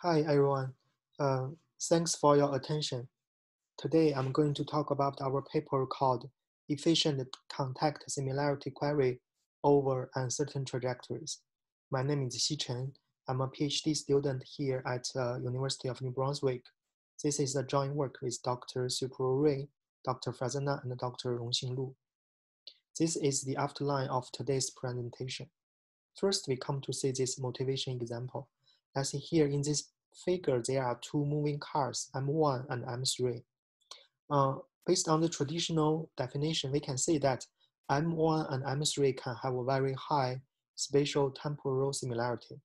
Hi everyone, uh, thanks for your attention. Today I'm going to talk about our paper called Efficient Contact Similarity Query over Uncertain Trajectories. My name is Xi Chen. I'm a PhD student here at University of New Brunswick. This is a joint work with Dr. Supro Rui, Dr. Frazana, and Dr. Rongxing Lu. This is the outline of today's presentation. First, we come to see this motivation example. Let's see here in this figure, there are two moving cars, M1 and M3. Based on the traditional definition, we can say that M1 and M3 can have a very high spatial temporal similarity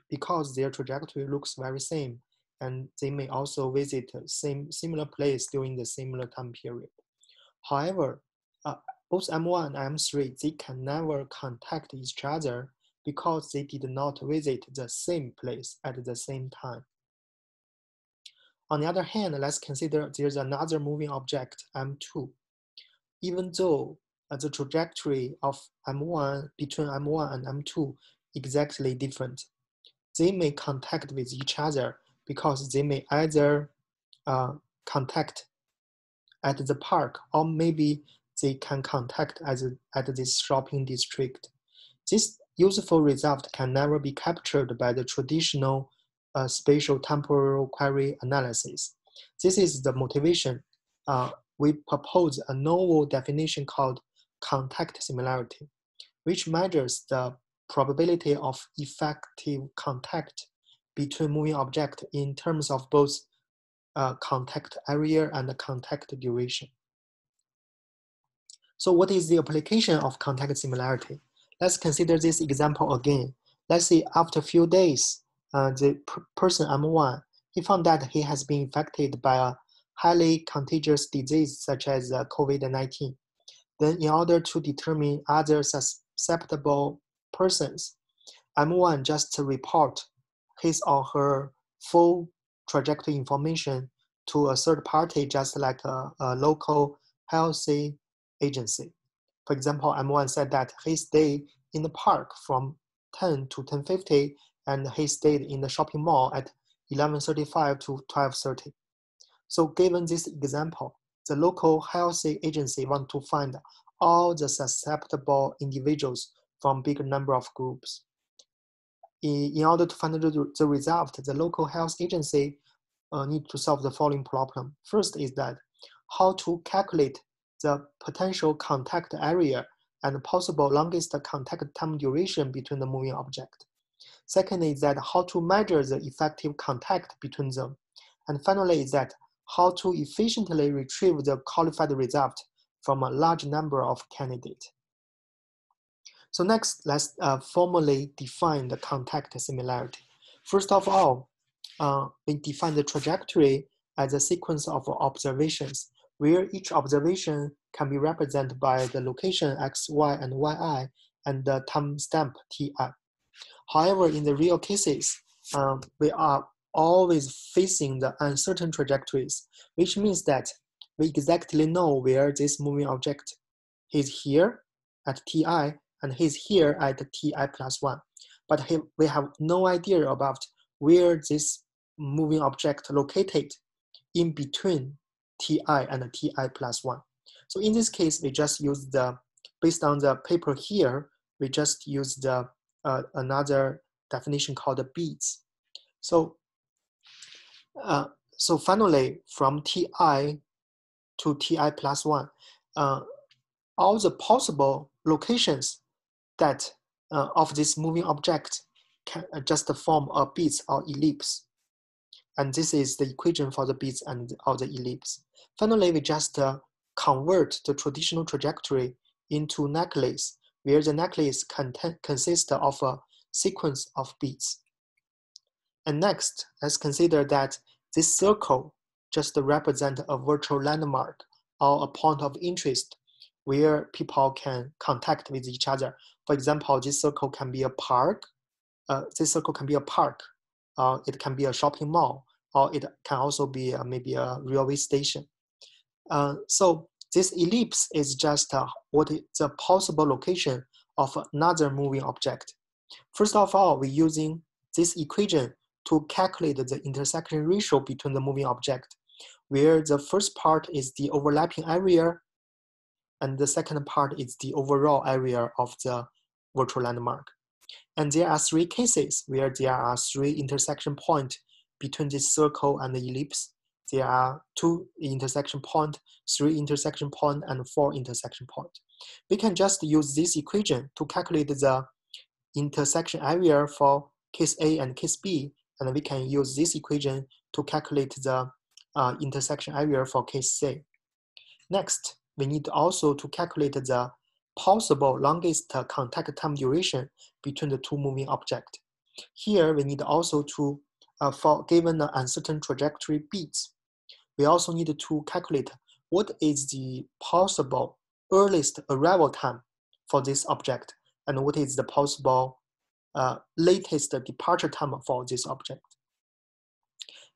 because their trajectory looks very same, and they may also visit similar place during the similar time period. However, both M1 and M3, they can never contact each other because they did not visit the same place at the same time. On the other hand, let's consider there's another moving object, M2. Even though the trajectory of M1 between M1 and M2 exactly different, they may contact with each other because they may either contact at the park, or maybe they can contact at this shopping district. This useful result can never be captured by the traditional spatial temporal query analysis. This is the motivation. We propose a novel definition called contact similarity, which measures the probability of effective contact between moving objects in terms of both contact area and the contact duration. So what is the application of contact similarity? Let's consider this example again. Let's say after a few days, the person M1, he found that he has been infected by a highly contagious disease such as COVID-19. Then in order to determine other susceptible persons, M1 just report his or her full trajectory information to a third party, just like a local healthy agency. For example, M1 said that he stayed in the park from 10 to 10:50, and he stayed in the shopping mall at 11:35 to 12:30. So given this example, the local healthy agency want to find all the susceptible individuals from bigger number of groups. In order to find the result, the local health agency need to solve the following problem. First is that how to calculate the potential contact area and possible longest contact time duration between the moving object. Second is that how to measure the effective contact between them. And finally is that how to efficiently retrieve the qualified result from a large number of candidates. So next, let's formally define the contact similarity. First of all, we define the trajectory as a sequence of observations, where each observation can be represented by the location x, y, and yi, and the timestamp ti. However, in the real cases, we are always facing the uncertain trajectories, which means that we exactly know where this moving object is here at ti, and he's here at ti plus 1. But we have no idea about where this moving object located in between ti and ti plus 1. So in this case, we just use based on the paper here, we just use the another definition called the beats. So finally, from ti to ti plus 1, all the possible locations that of this moving object can just form a beats or ellipse. And this is the equation for the beats and or the ellipse. Finally, we just convert the traditional trajectory into necklace, where the necklace consists of a sequence of beats. And next, let's consider that this circle just represents a virtual landmark or a point of interest where people can contact with each other. For example, this circle can be a park. It can be a shopping mall, or it can also be maybe a railway station. So this ellipse is just what is the possible location of another moving object. First of all, we're using this equation to calculate the intersection ratio between the moving object, where the first part is the overlapping area and the second part is the overall area of the virtual landmark. And there are three cases where there are three intersection points between this circle and the ellipse. There are 2 intersection points, 3 intersection points, and 4 intersection points. We can just use this equation to calculate the intersection area for case A and case B, and we can use this equation to calculate the intersection area for case C. Next, we need also to calculate the possible longest contact time duration between the 2 moving objects. Here, we need also to, for given the uncertain trajectory beats, we also need to calculate what is the possible earliest arrival time for this object and what is the possible latest departure time for this object.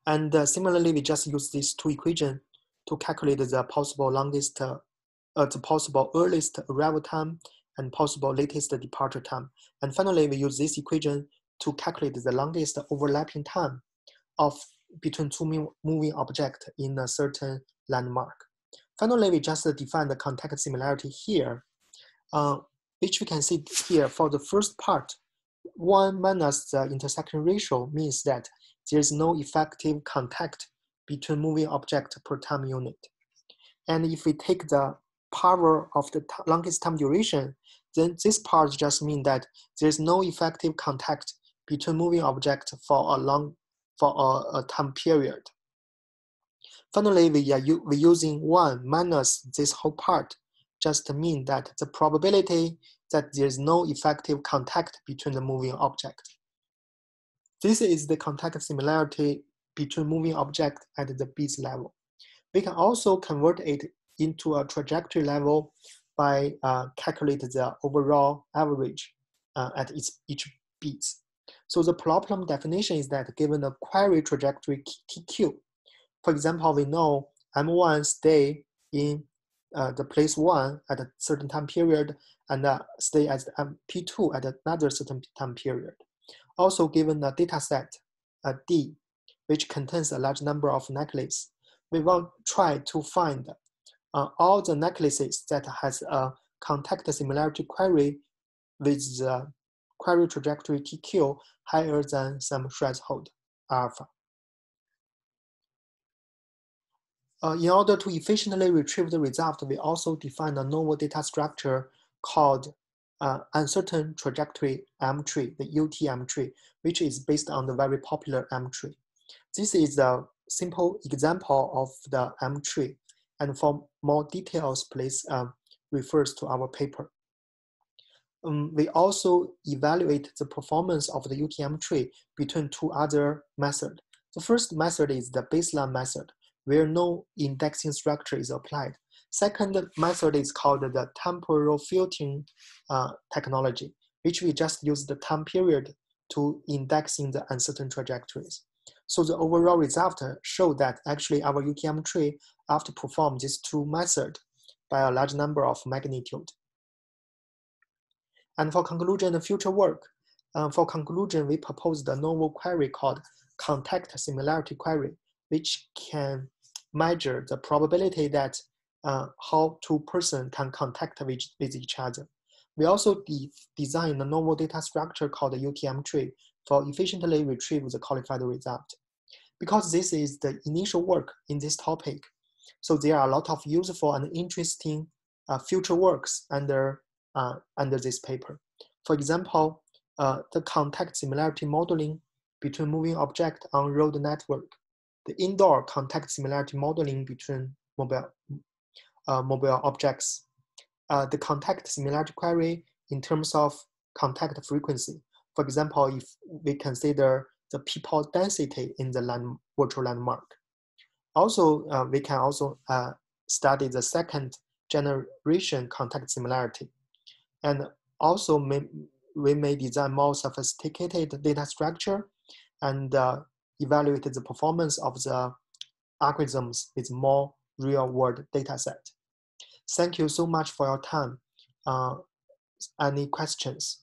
And similarly, we just use these 2 equations to calculate the possible longest, the possible earliest arrival time and possible latest departure time. And finally, we use this equation to calculate the longest overlapping time of between 2 moving objects in a certain landmark. Finally, we just define the contact similarity here, which we can see here for the first part. 1 minus the intersection ratio means that there is no effective contact between moving objects per time unit. And if we take the power of the longest time duration, then this part just means that there is no effective contact between moving objects for a time period. Finally, we're using 1 minus this whole part, just mean that the probability that there is no effective contact between the moving object. This is the contact similarity between moving objects at the beats level. We can also convert it into a trajectory level by calculating the overall average at each beats. So the problem definition is that given a query trajectory TQ, for example, we know M1 stay in the place 1 at a certain time period and stay at P2 at another certain time period. Also given a data set D, which contains a large number of necklaces, we will try to find all the necklaces that has a contact similarity query with the query trajectory TQ higher than some threshold alpha. In order to efficiently retrieve the result, we also define a novel data structure called uncertain trajectory M tree, the UTM tree, which is based on the very popular M tree. This is a simple example of the M tree, and for more details, please refer to our paper. We also evaluate the performance of the UTM tree between 2 other methods. The first method is the baseline method, where no indexing structure is applied. Second method is called the temporal filtering technology, which we just use the time period to indexing the uncertain trajectories. So the overall result show that actually our UTM tree outperform these 2 methods by a large number of magnitude. And for conclusion and future work, we proposed a novel query called contact similarity query, which can measure the probability that how 2 persons can contact with each other. We also designed a novel data structure called the UTM tree for efficiently retrieve the qualified result. Because this is the initial work in this topic, so there are a lot of useful and interesting future works under this paper. For example, the contact similarity modeling between moving objects on road network, the indoor contact similarity modeling between mobile objects, the contact similarity query in terms of contact frequency. For example, if we consider the people density in the virtual landmark. Also, we can also study the second generation contact similarity. And also, we may design more sophisticated data structure and evaluate the performance of the algorithms with more real-world data set. Thank you so much for your time. Any questions?